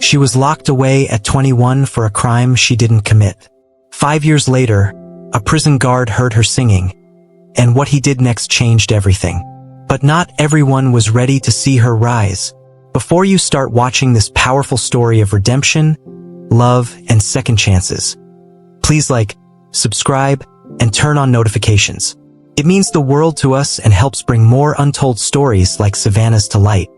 She was locked away at 21 for a crime she didn't commit. 5 years later, a prison guard heard her singing, and what he did next changed everything. But not everyone was ready to see her rise. Before you start watching this powerful story of redemption, love, and second chances, please like, subscribe, and turn on notifications. It means the world to us and helps bring more untold stories like Savannah's to light.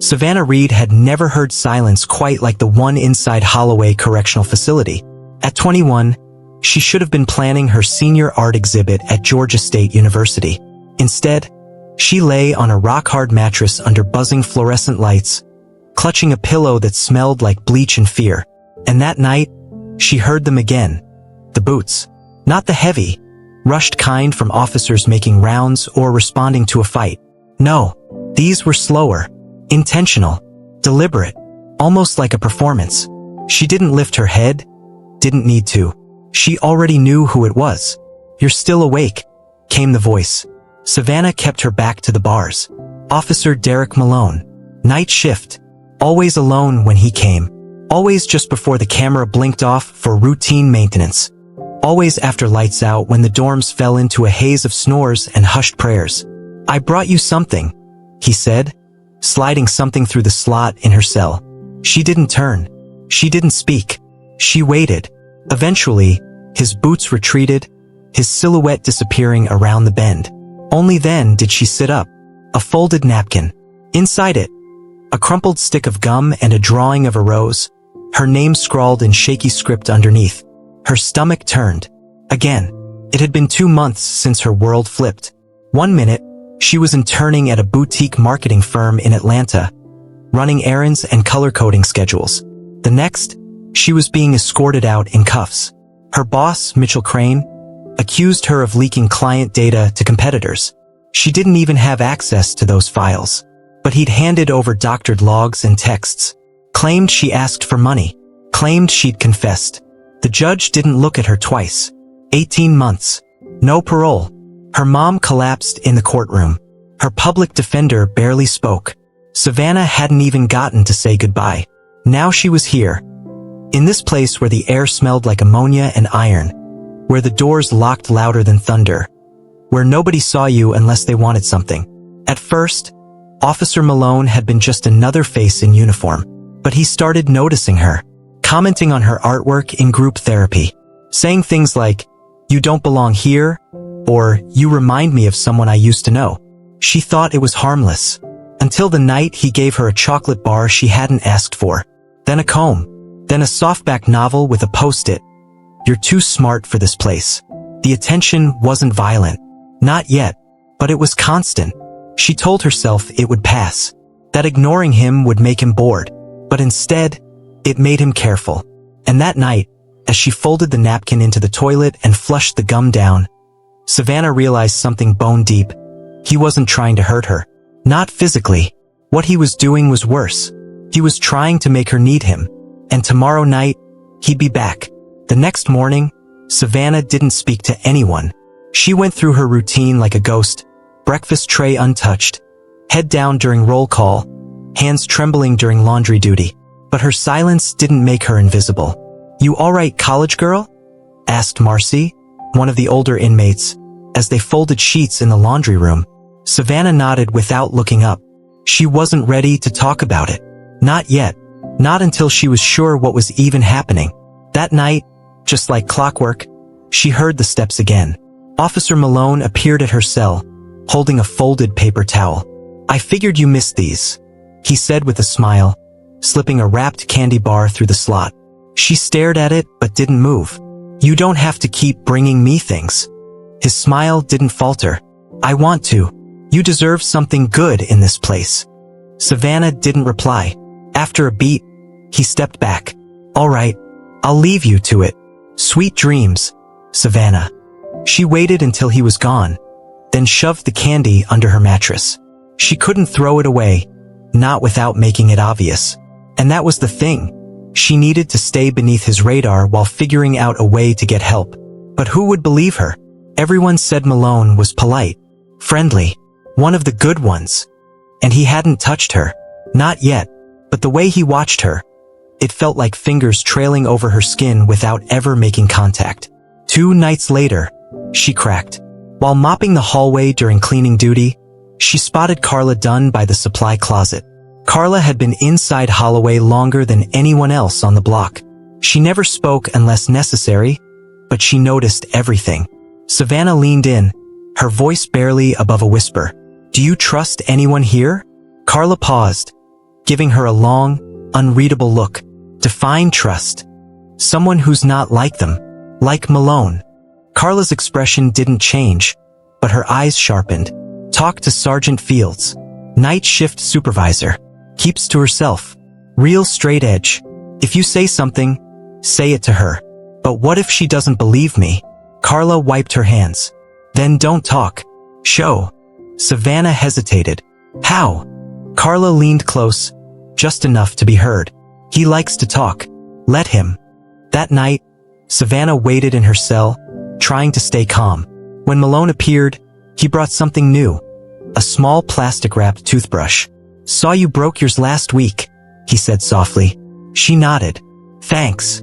Savannah Reed had never heard silence quite like the one inside Holloway Correctional Facility. At 21, she should have been planning her senior art exhibit at Georgia State University. Instead, she lay on a rock-hard mattress under buzzing fluorescent lights, clutching a pillow that smelled like bleach and fear. And that night, she heard them again. The boots. Not the heavy, rushed kind from officers making rounds or responding to a fight. No, these were slower, intentional, deliberate, almost like a performance. She didn't lift her head, didn't need to. She already knew who it was. "You're still awake," came the voice. Savannah kept her back to the bars. Officer Derek Malone. Night shift. Always alone when he came. Always just before the camera blinked off for routine maintenance. Always after lights out when the dorms fell into a haze of snores and hushed prayers. "I brought you something," he said, sliding something through the slot in her cell. She didn't turn. She didn't speak. She waited. Eventually, his boots retreated, his silhouette disappearing around the bend. Only then did she sit up. A folded napkin. Inside it, a crumpled stick of gum and a drawing of a rose, her name scrawled in shaky script underneath. Her stomach turned. Again. It had been 2 months since her world flipped. 1 minute, she was interning at a boutique marketing firm in Atlanta, running errands and color-coding schedules. The next, she was being escorted out in cuffs. Her boss, Mitchell Crane, accused her of leaking client data to competitors. She didn't even have access to those files. But he'd handed over doctored logs and texts, claimed she asked for money, claimed she'd confessed. The judge didn't look at her twice. 18 months. No parole. Her mom collapsed in the courtroom. Her public defender barely spoke. Savannah hadn't even gotten to say goodbye. Now she was here. In this place where the air smelled like ammonia and iron, where the doors locked louder than thunder, where nobody saw you unless they wanted something. At first, Officer Malone had been just another face in uniform, but he started noticing her, commenting on her artwork in group therapy, saying things like, "You don't belong here," or "You remind me of someone I used to know." She thought it was harmless, until the night he gave her a chocolate bar she hadn't asked for, then a comb, then a softback novel with a post-it. "You're too smart for this place." The attention wasn't violent. Not yet, but it was constant. She told herself it would pass, that ignoring him would make him bored, but instead, it made him careful. And that night, as she folded the napkin into the toilet and flushed the gum down, Savannah realized something bone deep. He wasn't trying to hurt her. Not physically. What he was doing was worse. He was trying to make her need him. And tomorrow night, he'd be back. The next morning, Savannah didn't speak to anyone. She went through her routine like a ghost, breakfast tray untouched, head down during roll call, hands trembling during laundry duty. But her silence didn't make her invisible. "You all right, college girl?" asked Marcy, one of the older inmates, as they folded sheets in the laundry room. Savannah nodded without looking up. She wasn't ready to talk about it. Not yet. Not until she was sure what was even happening. That night, just like clockwork, she heard the steps again. Officer Malone appeared at her cell, holding a folded paper towel. "I figured you missed these," he said with a smile, slipping a wrapped candy bar through the slot. She stared at it but didn't move. "You don't have to keep bringing me things." His smile didn't falter. "I want to. You deserve something good in this place." Savannah didn't reply. After a beat, he stepped back. "All right, I'll leave you to it. Sweet dreams, Savannah." She waited until he was gone, then shoved the candy under her mattress. She couldn't throw it away, not without making it obvious. And that was the thing. She needed to stay beneath his radar while figuring out a way to get help. But who would believe her? Everyone said Malone was polite, friendly, one of the good ones. And he hadn't touched her. Not yet, but the way he watched her, it felt like fingers trailing over her skin without ever making contact. 2 nights later, she cracked. While mopping the hallway during cleaning duty, she spotted Carla Dunn by the supply closet. Carla had been inside Holloway longer than anyone else on the block. She never spoke unless necessary, but she noticed everything. Savannah leaned in, her voice barely above a whisper. "Do you trust anyone here?" Carla paused, giving her a long, unreadable look. Define trust. Someone who's not like them. Like Malone. Carla's expression didn't change, but her eyes sharpened. Talk to Sergeant Fields. Night shift supervisor. Keeps to herself. Real straight edge. If you say something, say it to her. But what if she doesn't believe me? Carla wiped her hands. Then don't talk. Show. Savannah hesitated. How? Carla leaned close, just enough to be heard. He likes to talk. Let him. That night, Savannah waited in her cell, trying to stay calm. When Malone appeared, he brought something new. A small plastic-wrapped toothbrush. "Saw you broke yours last week," he said softly. She nodded. "Thanks."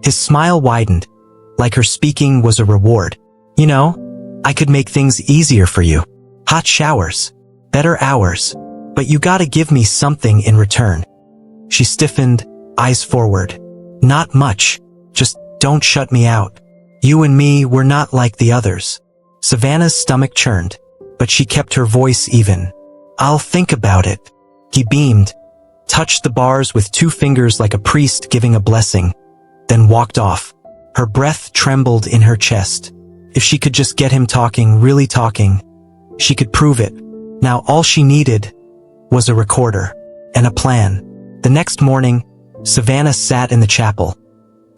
His smile widened, like her speaking was a reward. "You know, I could make things easier for you. Hot showers. Better hours. But you gotta give me something in return." She stiffened, eyes forward. "Not much. Just don't shut me out. You and me, we're not like the others." Savannah's stomach churned, but she kept her voice even. "I'll think about it." He beamed, touched the bars with 2 fingers like a priest giving a blessing, then walked off. Her breath trembled in her chest. If she could just get him talking, really talking, she could prove it. Now all she needed was a recorder and a plan. The next morning, Savannah sat in the chapel,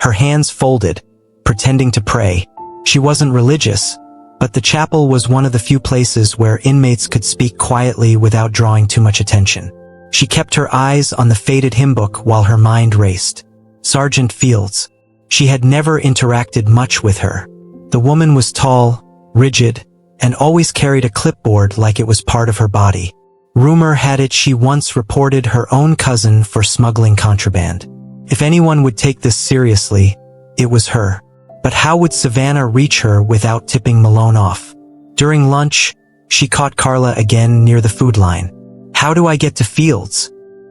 her hands folded, pretending to pray. She wasn't religious, but the chapel was one of the few places where inmates could speak quietly without drawing too much attention. She kept her eyes on the faded hymn book while her mind raced. Sergeant Fields. She had never interacted much with her. The woman was tall, rigid, and always carried a clipboard like it was part of her body. Rumor had it she once reported her own cousin for smuggling contraband. If anyone would take this seriously, it was her. But how would Savannah reach her without tipping Malone off? During lunch, she caught Carla again near the food line. "How do I get to Fields?"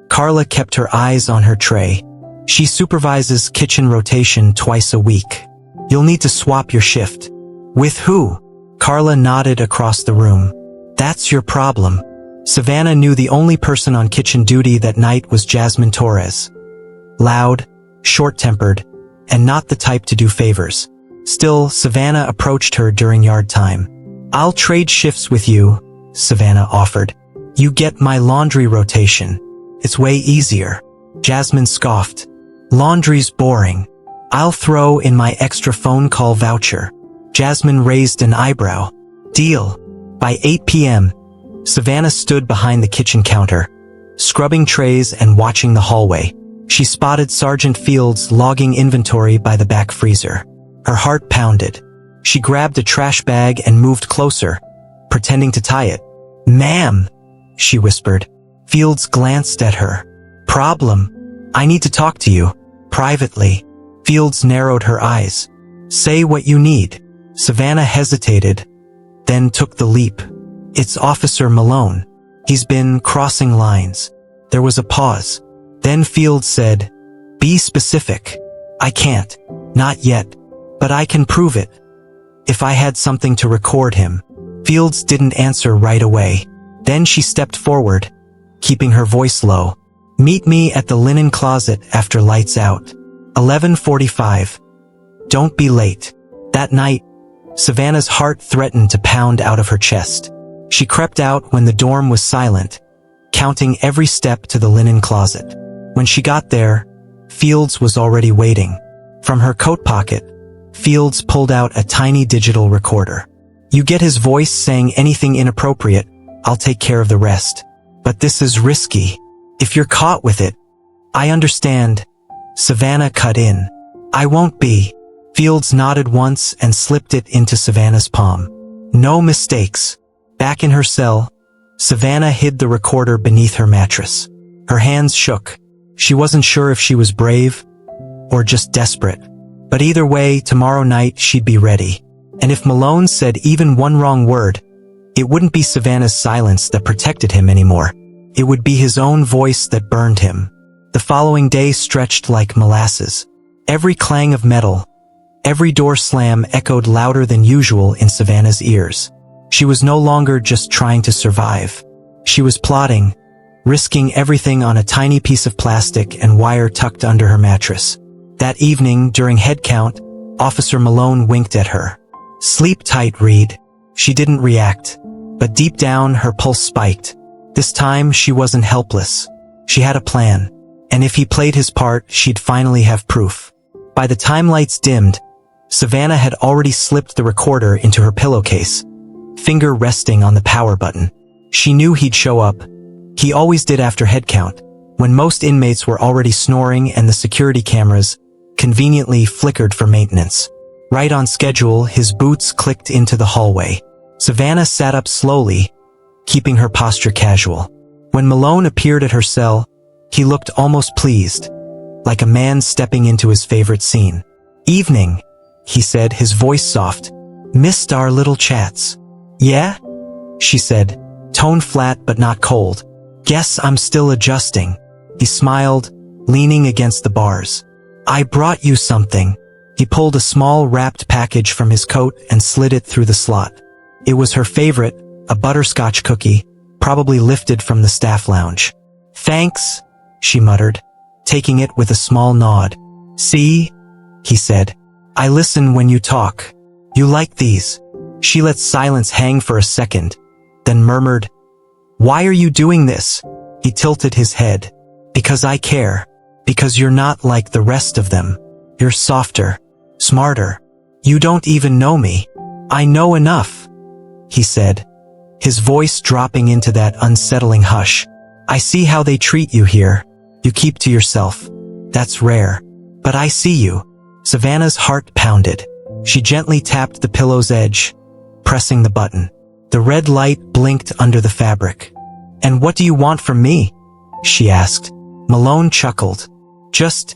Carla kept her eyes on her tray. "She supervises kitchen rotation twice a week. You'll need to swap your shift." "With who?" Carla nodded across the room. "That's your problem." Savannah knew the only person on kitchen duty that night was Jasmine Torres. Loud, short-tempered, and not the type to do favors. Still, Savannah approached her during yard time. "I'll trade shifts with you," Savannah offered. "You get my laundry rotation. It's way easier." Jasmine scoffed. "Laundry's boring. I'll throw in my extra phone call voucher." Jasmine raised an eyebrow. "Deal." By 8 p.m., Savannah stood behind the kitchen counter, scrubbing trays and watching the hallway. She spotted Sergeant Fields logging inventory by the back freezer. Her heart pounded. She grabbed a trash bag and moved closer, pretending to tie it. "Ma'am," she whispered. Fields glanced at her. "Problem? I need to talk to you. Privately." Fields narrowed her eyes. "Say what you need." Savannah hesitated, then took the leap. "It's Officer Malone. He's been crossing lines." There was a pause. Then Fields said, "Be specific." "I can't. Not yet. But I can prove it. If I had something to record him." Fields didn't answer right away. Then she stepped forward, keeping her voice low. "Meet me at the linen closet after lights out. 11:45. Don't be late." That night, Savannah's heart threatened to pound out of her chest. She crept out when the dorm was silent, counting every step to the linen closet. When she got there, Fields was already waiting. From her coat pocket, Fields pulled out a tiny digital recorder. "You get his voice saying anything inappropriate, I'll take care of the rest. But this is risky. If you're caught with it." "I understand." Savannah cut in. "I won't be." Fields nodded once and slipped it into Savannah's palm. No mistakes. Back in her cell, Savannah hid the recorder beneath her mattress. Her hands shook. She wasn't sure if she was brave or just desperate. But either way, tomorrow night she'd be ready. And if Malone said even one wrong word, it wouldn't be Savannah's silence that protected him anymore. It would be his own voice that burned him. The following day stretched like molasses. Every clang of metal, every door slam echoed louder than usual in Savannah's ears. She was no longer just trying to survive. She was plotting, risking everything on a tiny piece of plastic and wire tucked under her mattress. That evening, during head count, Officer Malone winked at her. "Sleep tight, Reed." She didn't react, but deep down her pulse spiked. This time she wasn't helpless. She had a plan, and if he played his part, she'd finally have proof. By the time lights dimmed, Savannah had already slipped the recorder into her pillowcase, finger resting on the power button. She knew he'd show up. He always did after head count, when most inmates were already snoring and the security cameras conveniently flickered for maintenance. Right on schedule, his boots clicked into the hallway. Savannah sat up slowly, keeping her posture casual. When Malone appeared at her cell, he looked almost pleased, like a man stepping into his favorite scene. "Evening," he said, his voice soft. "Missed our little chats." "Yeah?" she said, tone flat but not cold. "Guess I'm still adjusting." He smiled, leaning against the bars. "I brought you something." He pulled a small wrapped package from his coat and slid it through the slot. It was her favorite, a butterscotch cookie, probably lifted from the staff lounge. "Thanks," she muttered, taking it with a small nod. "See?" he said. "I listen when you talk. You like these." She let silence hang for a second, then murmured, "Why are you doing this?" He tilted his head. "Because I care. Because you're not like the rest of them. You're softer, smarter. You don't even know me." "I know enough," he said, his voice dropping into that unsettling hush. "I see how they treat you here. You keep to yourself. That's rare. But I see you." Savannah's heart pounded. She gently tapped the pillow's edge, pressing the button. The red light blinked under the fabric. "And what do you want from me?" she asked. Malone chuckled. "Just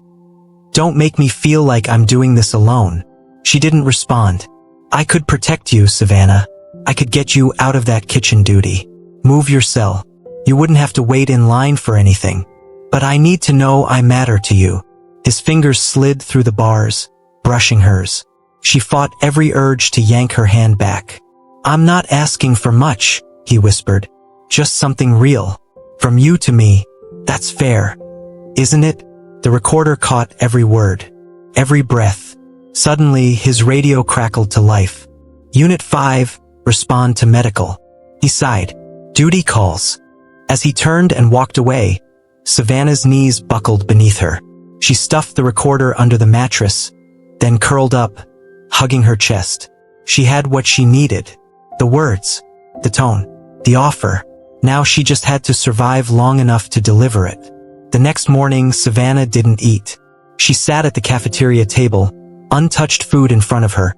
don't make me feel like I'm doing this alone." She didn't respond. "I could protect you, Savannah. I could get you out of that kitchen duty. Move your cell. You wouldn't have to wait in line for anything. But I need to know I matter to you." His fingers slid through the bars, brushing hers. She fought every urge to yank her hand back. "I'm not asking for much," he whispered. "Just something real. From you to me. That's fair, isn't it?" The recorder caught every word, every breath. Suddenly, his radio crackled to life. "Unit 5, respond to medical." He sighed. "Duty calls." As he turned and walked away, Savannah's knees buckled beneath her. She stuffed the recorder under the mattress, then curled up, hugging her chest. She had what she needed. The words, the tone, the offer. Now she just had to survive long enough to deliver it. The next morning, Savannah didn't eat. She sat at the cafeteria table, untouched food in front of her,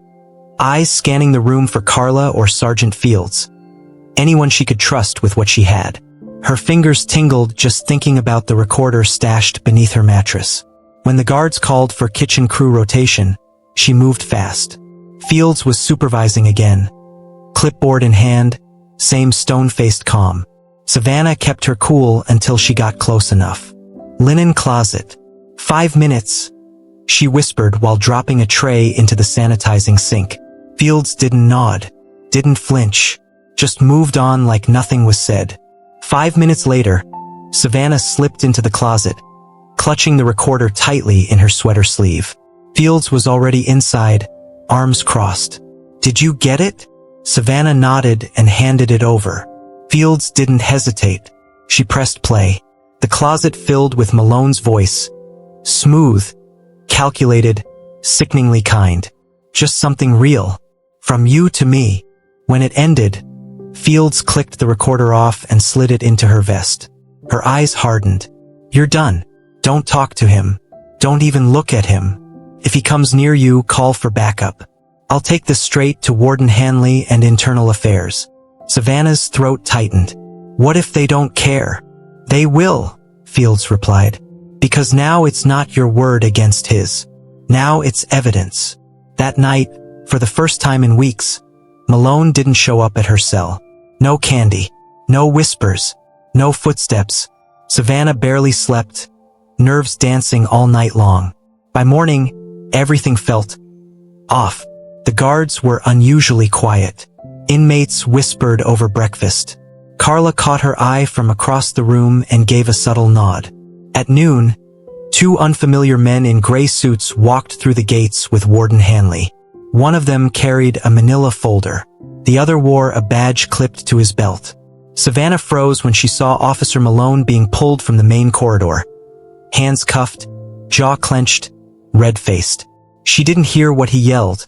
eyes scanning the room for Carla or Sergeant Fields. Anyone she could trust with what she had. Her fingers tingled just thinking about the recorder stashed beneath her mattress. When the guards called for kitchen crew rotation, she moved fast. Fields was supervising again. Clipboard in hand, same stone-faced calm. Savannah kept her cool until she got close enough. "Linen closet. 5 minutes," she whispered while dropping a tray into the sanitizing sink. Fields didn't nod, didn't flinch, just moved on like nothing was said. 5 minutes later, Savannah slipped into the closet, clutching the recorder tightly in her sweater sleeve. Fields was already inside, arms crossed. "Did you get it?" Savannah nodded and handed it over. Fields didn't hesitate. She pressed play. The closet filled with Malone's voice. Smooth, calculated, sickeningly kind. Just something real. From you to me. When it ended, Fields clicked the recorder off and slid it into her vest. Her eyes hardened. "You're done. Don't talk to him. Don't even look at him. If he comes near you, call for backup. I'll take this straight to Warden Hanley and Internal Affairs. Savannah's throat tightened. What if they don't care? They will, Fields replied. Because now it's not your word against his. Now it's evidence. That night, for the first time in weeks, Malone didn't show up at her cell. No candy. No whispers. No footsteps. Savannah barely slept, nerves dancing all night long. By morning, everything felt off. The guards were unusually quiet. Inmates whispered over breakfast. Carla caught her eye from across the room and gave a subtle nod. At noon, two unfamiliar men in gray suits walked through the gates with Warden Hanley. One of them carried a manila folder. The other wore a badge clipped to his belt. Savannah froze when she saw Officer Malone being pulled from the main corridor. Hands cuffed, jaw clenched, red-faced. She didn't hear what he yelled,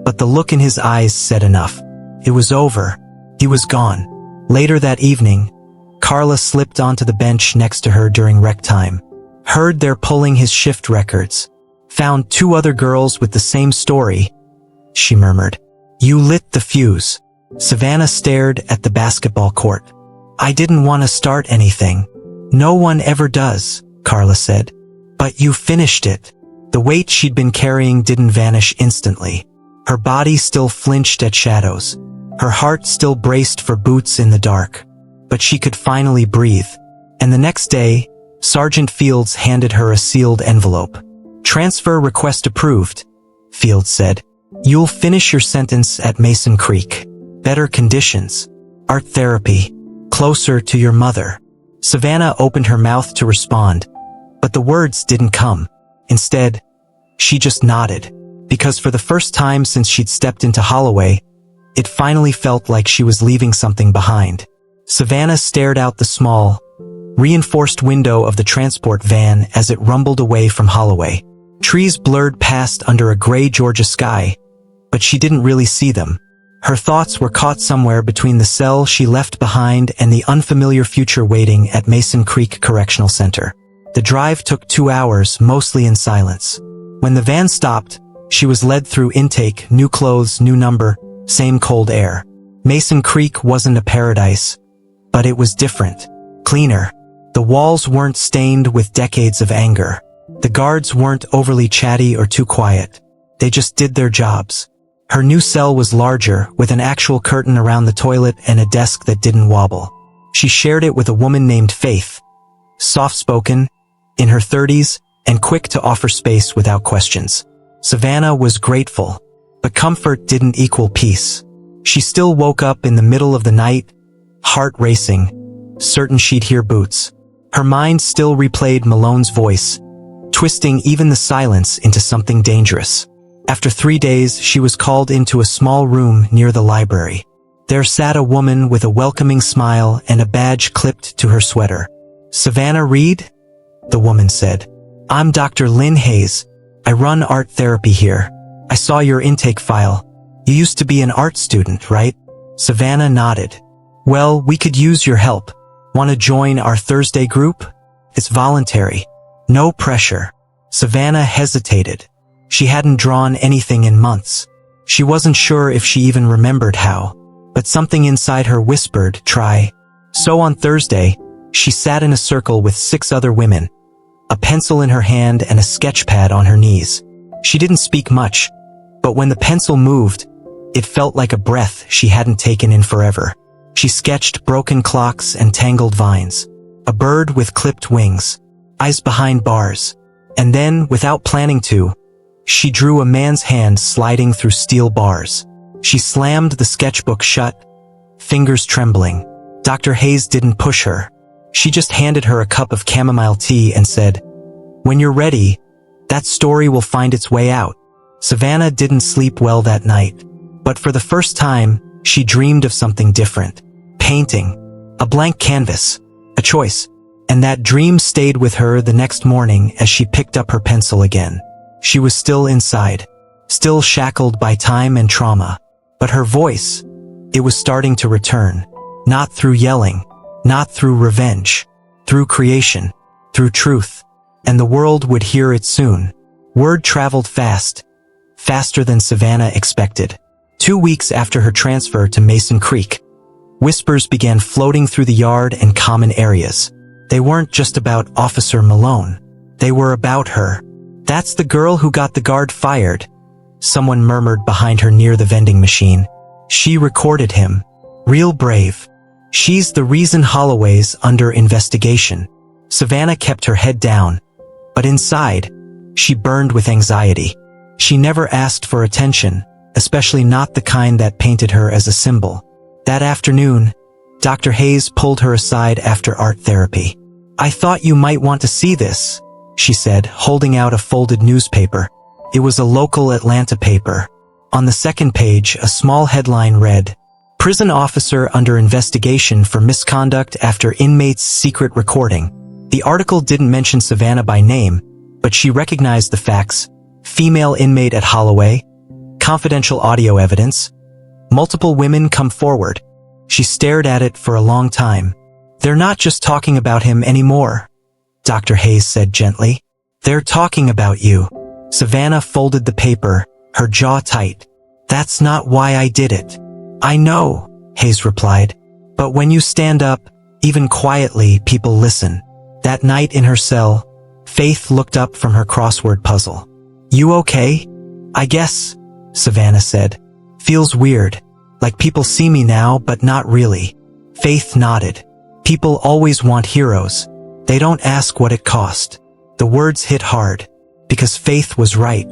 but the look in his eyes said enough. It was over. He was gone. Later that evening, Carla slipped onto the bench next to her during rec time. Heard they're pulling his shift records. Found two other girls with the same story, she murmured. You lit the fuse. Savannah stared at the basketball court. I didn't want to start anything. No one ever does, Carla said. But you finished it. The weight she'd been carrying didn't vanish instantly. Her body still flinched at shadows. Her heart still braced for boots in the dark. But she could finally breathe. And the next day, Sergeant Fields handed her a sealed envelope. Transfer request approved, Fields said. You'll finish your sentence at Mason Creek. Better conditions. Art therapy. Closer to your mother. Savannah opened her mouth to respond, but the words didn't come. Instead, she just nodded, because for the first time since she'd stepped into Holloway, it finally felt like she was leaving something behind. Savannah stared out the small, reinforced window of the transport van as it rumbled away from Holloway. Trees blurred past under a gray Georgia sky, but she didn't really see them. Her thoughts were caught somewhere between the cell she left behind and the unfamiliar future waiting at Mason Creek Correctional Center. The drive took 2 hours, mostly in silence. When the van stopped, she was led through intake, new clothes, new number, same cold air. Mason Creek wasn't a paradise, but it was different. Cleaner. The walls weren't stained with decades of anger. The guards weren't overly chatty or too quiet. They just did their jobs. Her new cell was larger, with an actual curtain around the toilet and a desk that didn't wobble. She shared it with a woman named Faith, soft-spoken, in her 30s, and quick to offer space without questions. Savannah was grateful, but comfort didn't equal peace. She still woke up in the middle of the night, heart racing, certain she'd hear boots. Her mind still replayed Malone's voice, twisting even the silence into something dangerous. After 3 days, she was called into a small room near the library. There sat a woman with a welcoming smile and a badge clipped to her sweater. Savannah Reed? The woman said. I'm Dr. Lynn Hayes. I run art therapy here. I saw your intake file. You used to be an art student, right? Savannah nodded. Well, we could use your help. Want to join our Thursday group? It's voluntary. No pressure. Savannah hesitated. She hadn't drawn anything in months. She wasn't sure if she even remembered how, but something inside her whispered, try. So on Thursday, she sat in a circle with 6 other women, a pencil in her hand and a sketch pad on her knees. She didn't speak much, but when the pencil moved, it felt like a breath she hadn't taken in forever. She sketched broken clocks and tangled vines, a bird with clipped wings, eyes behind bars, and then, without planning to, she drew a man's hand sliding through steel bars. She slammed the sketchbook shut, fingers trembling. Dr. Hayes didn't push her. She just handed her a cup of chamomile tea and said, when you're ready, that story will find its way out. Savannah didn't sleep well that night, but for the first time, she dreamed of something different. Painting. A blank canvas. A choice. And that dream stayed with her the next morning as she picked up her pencil again. She was still inside, still shackled by time and trauma. But her voice, it was starting to return. Not through yelling, not through revenge, through creation, through truth. And the world would hear it soon. Word traveled fast. faster than Savannah expected. 2 weeks after her transfer to Mason Creek, whispers began floating through the yard and common areas. They weren't just about Officer Malone. They were about her. "That's the girl who got the guard fired," someone murmured behind her near the vending machine. "She recorded him. Real brave. She's the reason Holloway's under investigation." Savannah kept her head down, but inside, she burned with anxiety. She never asked for attention, especially not the kind that painted her as a symbol. That afternoon, Dr. Hayes pulled her aside after art therapy. "I thought you might want to see this," she said, holding out a folded newspaper. It was a local Atlanta paper. On the second page, a small headline read, "Prison officer under investigation for misconduct after inmate's secret recording." The article didn't mention Savannah by name, but she recognized the facts: female inmate at Holloway, confidential audio evidence, multiple women come forward. She stared at it for a long time. "They're not just talking about him anymore," Dr. Hayes said gently. "They're talking about you." Savannah folded the paper, her jaw tight. "That's not why I did it." "I know," Hayes replied. "But when you stand up, even quietly, people listen." That night in her cell, Faith looked up from her crossword puzzle. "You okay?" "I guess," Savannah said. "Feels weird. Like people see me now, but not really." Faith nodded. "People always want heroes. They don't ask what it cost." The words hit hard, because Faith was right.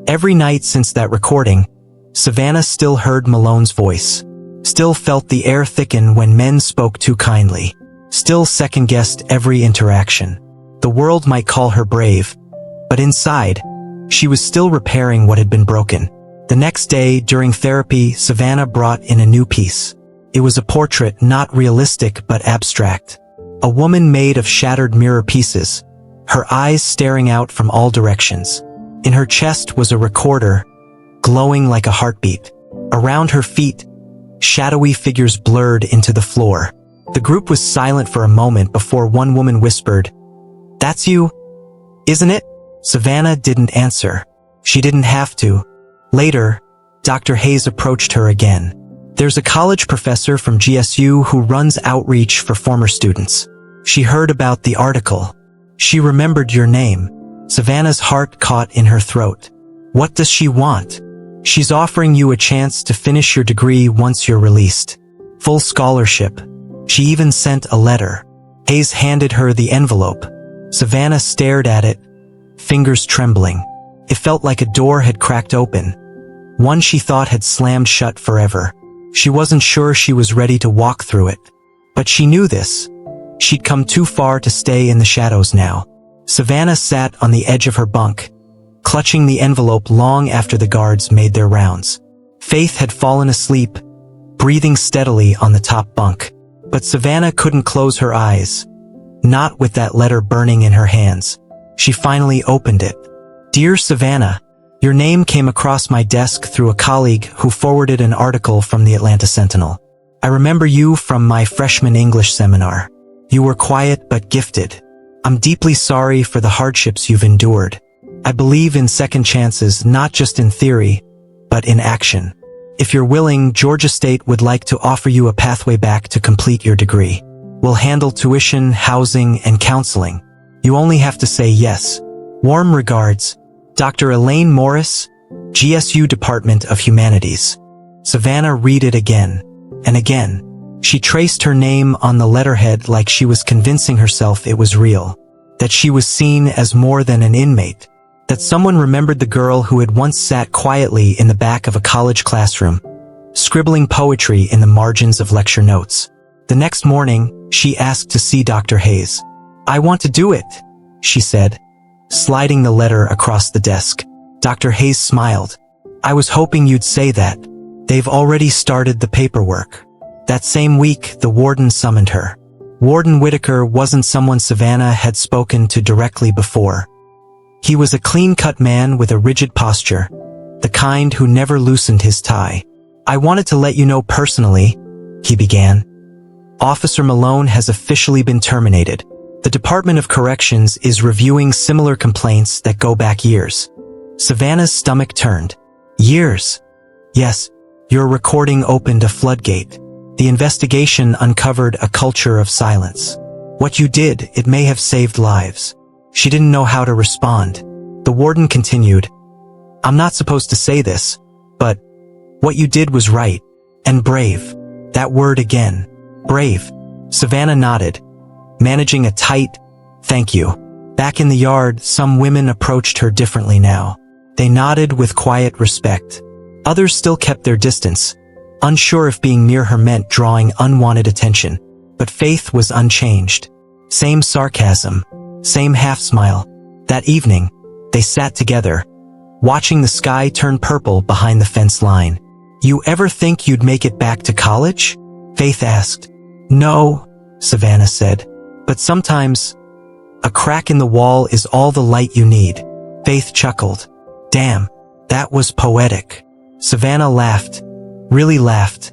Every night since that recording, Savannah still heard Malone's voice, still felt the air thicken when men spoke too kindly, still second-guessed every interaction. The world might call her brave, but inside, she was still repairing what had been broken. The next day, during therapy, Savannah brought in a new piece. It was a portrait, not realistic but abstract. A woman made of shattered mirror pieces, her eyes staring out from all directions. In her chest was a recorder, glowing like a heartbeat. Around her feet, shadowy figures blurred into the floor. The group was silent for a moment before one woman whispered, "That's you, isn't it?" Savannah didn't answer. She didn't have to. Later, Dr. Hayes approached her again. "There's a college professor from GSU who runs outreach for former students. She heard about the article. She remembered your name." Savannah's heart caught in her throat. "What does she want?" "She's offering you a chance to finish your degree once you're released. Full scholarship. She even sent a letter." Hayes handed her the envelope. Savannah stared at it, fingers trembling. It felt like a door had cracked open, one she thought had slammed shut forever. She wasn't sure she was ready to walk through it. But she knew this. She'd come too far to stay in the shadows now. Savannah sat on the edge of her bunk, clutching the envelope long after the guards made their rounds. Faith had fallen asleep, breathing steadily on the top bunk. But Savannah couldn't close her eyes, not with that letter burning in her hands. She finally opened it. "Dear Savannah, your name came across my desk through a colleague who forwarded an article from the Atlanta Sentinel. I remember you from my freshman English seminar. You were quiet but gifted. I'm deeply sorry for the hardships you've endured. I believe in second chances, not just in theory, but in action. If you're willing, Georgia State would like to offer you a pathway back to complete your degree. We'll handle tuition, housing, and counseling. You only have to say yes. Warm regards, Dr. Elaine Morris, GSU Department of Humanities." Savannah read it again, and again. She traced her name on the letterhead like she was convincing herself it was real, that she was seen as more than an inmate, that someone remembered the girl who had once sat quietly in the back of a college classroom, scribbling poetry in the margins of lecture notes. The next morning, she asked to see Dr. Hayes. "I want to do it," she said, sliding the letter across the desk. Dr. Hayes smiled. "I was hoping you'd say that. They've already started the paperwork." That same week, the warden summoned her. Warden Whitaker wasn't someone Savannah had spoken to directly before. He was a clean-cut man with a rigid posture, the kind who never loosened his tie. "I wanted to let you know personally," he began. "Officer Malone has officially been terminated. The Department of Corrections is reviewing similar complaints that go back years." Savannah's stomach turned. Years. Yes, your recording opened a floodgate. The investigation uncovered a culture of silence. What you did, it may have saved lives. She didn't know how to respond. The warden continued, I'm not supposed to say this, but what you did was right. And brave. That word again. Brave. Savannah nodded, managing a tight, thank you. Back in the yard, some women approached her differently now. They nodded with quiet respect. Others still kept their distance, unsure if being near her meant drawing unwanted attention. But Faith was unchanged. Same sarcasm, same half-smile. That evening, they sat together, watching the sky turn purple behind the fence line. You ever think you'd make it back to college? Faith asked. No, Savannah said. But sometimes, a crack in the wall is all the light you need. Faith chuckled. Damn, that was poetic. Savannah laughed, really laughed,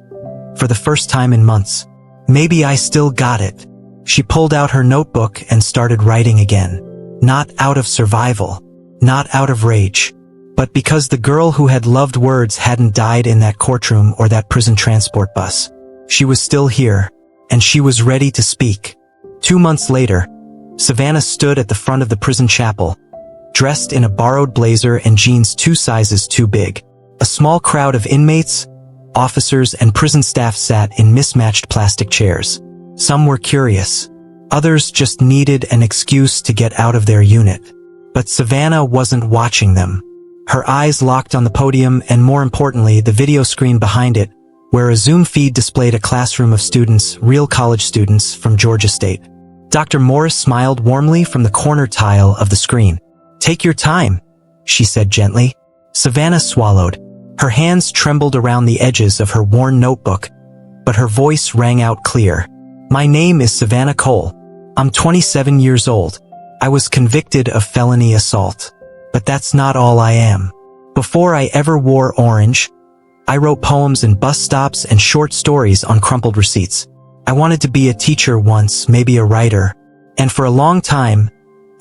for the first time in months. Maybe I still got it. She pulled out her notebook and started writing again. Not out of survival, not out of rage, but because the girl who had loved words hadn't died in that courtroom or that prison transport bus. She was still here, and she was ready to speak. 2 months later, Savannah stood at the front of the prison chapel, dressed in a borrowed blazer and jeans 2 sizes too big. A small crowd of inmates, officers, and prison staff sat in mismatched plastic chairs. Some were curious. Others just needed an excuse to get out of their unit. But Savannah wasn't watching them. Her eyes locked on the podium and, more importantly, the video screen behind it, where a Zoom feed displayed a classroom of students, real college students from Georgia State. Dr. Morris smiled warmly from the corner tile of the screen. Take your time, she said gently. Savannah swallowed. Her hands trembled around the edges of her worn notebook, but her voice rang out clear. My name is Savannah Cole. I'm 27 years old. I was convicted of felony assault. But that's not all I am. Before I ever wore orange, I wrote poems in bus stops and short stories on crumpled receipts. I wanted to be a teacher once, maybe a writer. And for a long time,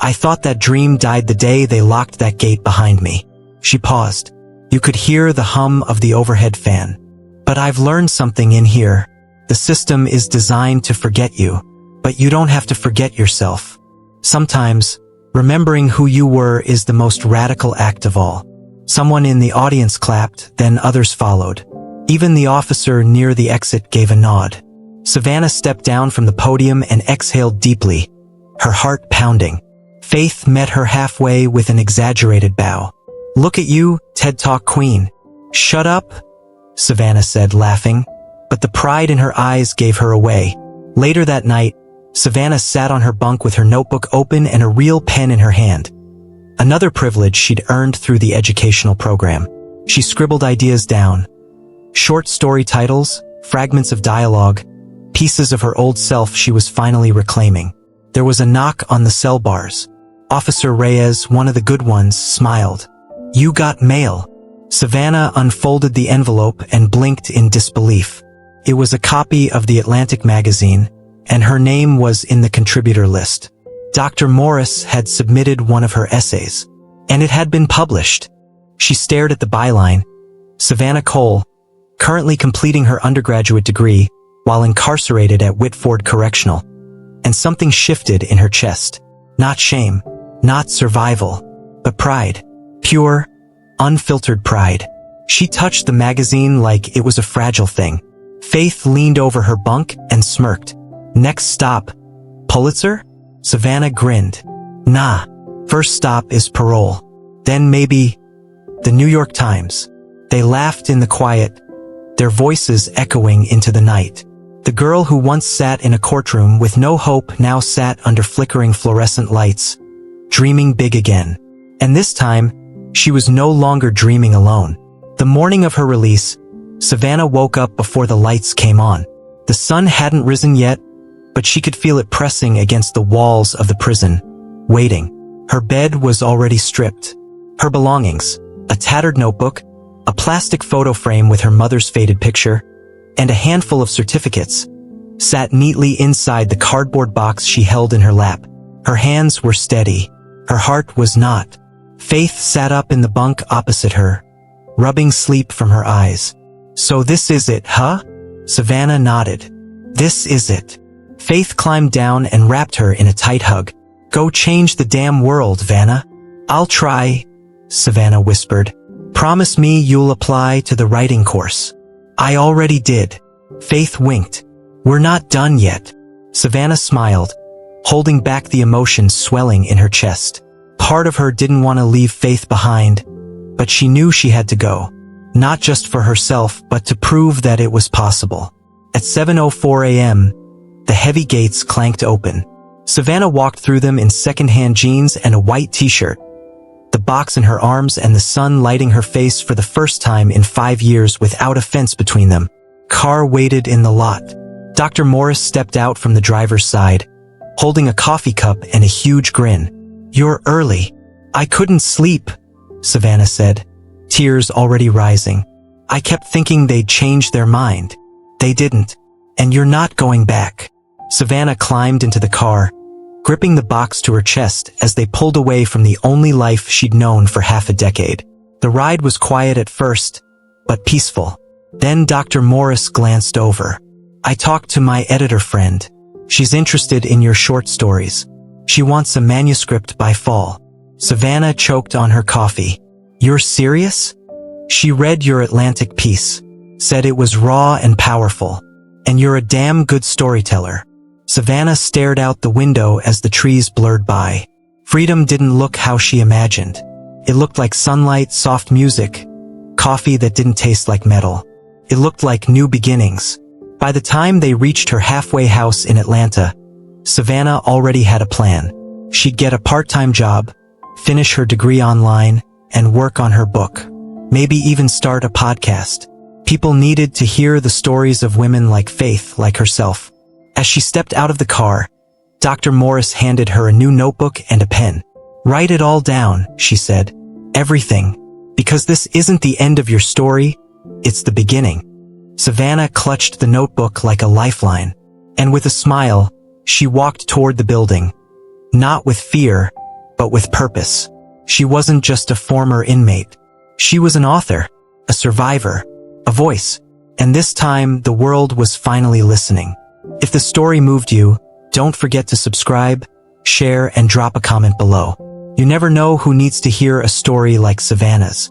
I thought that dream died the day they locked that gate behind me. She paused. You could hear the hum of the overhead fan. But I've learned something in here. The system is designed to forget you. But you don't have to forget yourself. Sometimes, remembering who you were is the most radical act of all. Someone in the audience clapped, then others followed. Even the officer near the exit gave a nod. Savannah stepped down from the podium and exhaled deeply, her heart pounding. Faith met her halfway with an exaggerated bow. Look at you, TED Talk queen. Shut up, Savannah said, laughing, but the pride in her eyes gave her away. Later that night, Savannah sat on her bunk with her notebook open and a real pen in her hand. Another privilege she'd earned through the educational program. She scribbled ideas down. Short story titles, fragments of dialogue, pieces of her old self she was finally reclaiming. There was a knock on the cell bars. Officer Reyes, one of the good ones, smiled. You got mail. Savannah unfolded the envelope and blinked in disbelief. It was a copy of the Atlantic magazine, and her name was in the contributor list. Dr. Morris had submitted one of her essays, and it had been published. She stared at the byline, Savannah Cole, currently completing her undergraduate degree while incarcerated at Whitford Correctional, and something shifted in her chest. Not shame, not survival, but pride. Pure, unfiltered pride. She touched the magazine like it was a fragile thing. Faith leaned over her bunk and smirked. Next stop, Pulitzer? Savannah grinned. Nah, first stop is parole. Then maybe the New York Times. They laughed in the quiet, their voices echoing into the night. The girl who once sat in a courtroom with no hope now sat under flickering fluorescent lights, dreaming big again. And this time, she was no longer dreaming alone. The morning of her release, Savannah woke up before the lights came on. The sun hadn't risen yet, but she could feel it pressing against the walls of the prison, waiting. Her bed was already stripped. Her belongings, a tattered notebook, a plastic photo frame with her mother's faded picture, and a handful of certificates, sat neatly inside the cardboard box she held in her lap. Her hands were steady. Her heart was not. Faith sat up in the bunk opposite her, rubbing sleep from her eyes. "So this is it, huh?" Savannah nodded. "This is it." Faith climbed down and wrapped her in a tight hug. "Go change the damn world, Vanna." "I'll try," Savannah whispered. "Promise me you'll apply to the writing course." "I already did." Faith winked. "We're not done yet." Savannah smiled, holding back the emotions swelling in her chest. Part of her didn't want to leave Faith behind, but she knew she had to go. Not just for herself, but to prove that it was possible. At 7:04 a.m., the heavy gates clanked open. Savannah walked through them in second-hand jeans and a white t-shirt, the box in her arms and the sun lighting her face for the first time in 5 years without a fence between them. Car waited in the lot. Dr. Morris stepped out from the driver's side, holding a coffee cup and a huge grin. "You're early." "I couldn't sleep," Savannah said, tears already rising. "I kept thinking they'd change their mind. They didn't. And you're not going back." Savannah climbed into the car, gripping the box to her chest as they pulled away from the only life she'd known for half a decade. The ride was quiet at first, but peaceful. Then Dr. Morris glanced over. "I talked to my editor friend. She's interested in your short stories. She wants a manuscript by fall." Savannah choked on her coffee. "You're serious?" "She read your Atlantic piece, said it was raw and powerful, and you're a damn good storyteller." Savannah stared out the window as the trees blurred by. Freedom didn't look how she imagined. It looked like sunlight, soft music, coffee that didn't taste like metal. It looked like new beginnings. By the time they reached her halfway house in Atlanta, Savannah already had a plan. She'd get a part-time job, finish her degree online, and work on her book. Maybe even start a podcast. People needed to hear the stories of women like Faith, like herself. As she stepped out of the car, Dr. Morris handed her a new notebook and a pen. "Write it all down," she said. "Everything. Because this isn't the end of your story, it's the beginning." Savannah clutched the notebook like a lifeline, and with a smile, she walked toward the building. Not with fear, but with purpose. She wasn't just a former inmate. She was an author, a survivor, a voice. And this time, the world was finally listening. If the story moved you, don't forget to subscribe, share, and drop a comment below. You never know who needs to hear a story like Savannah's.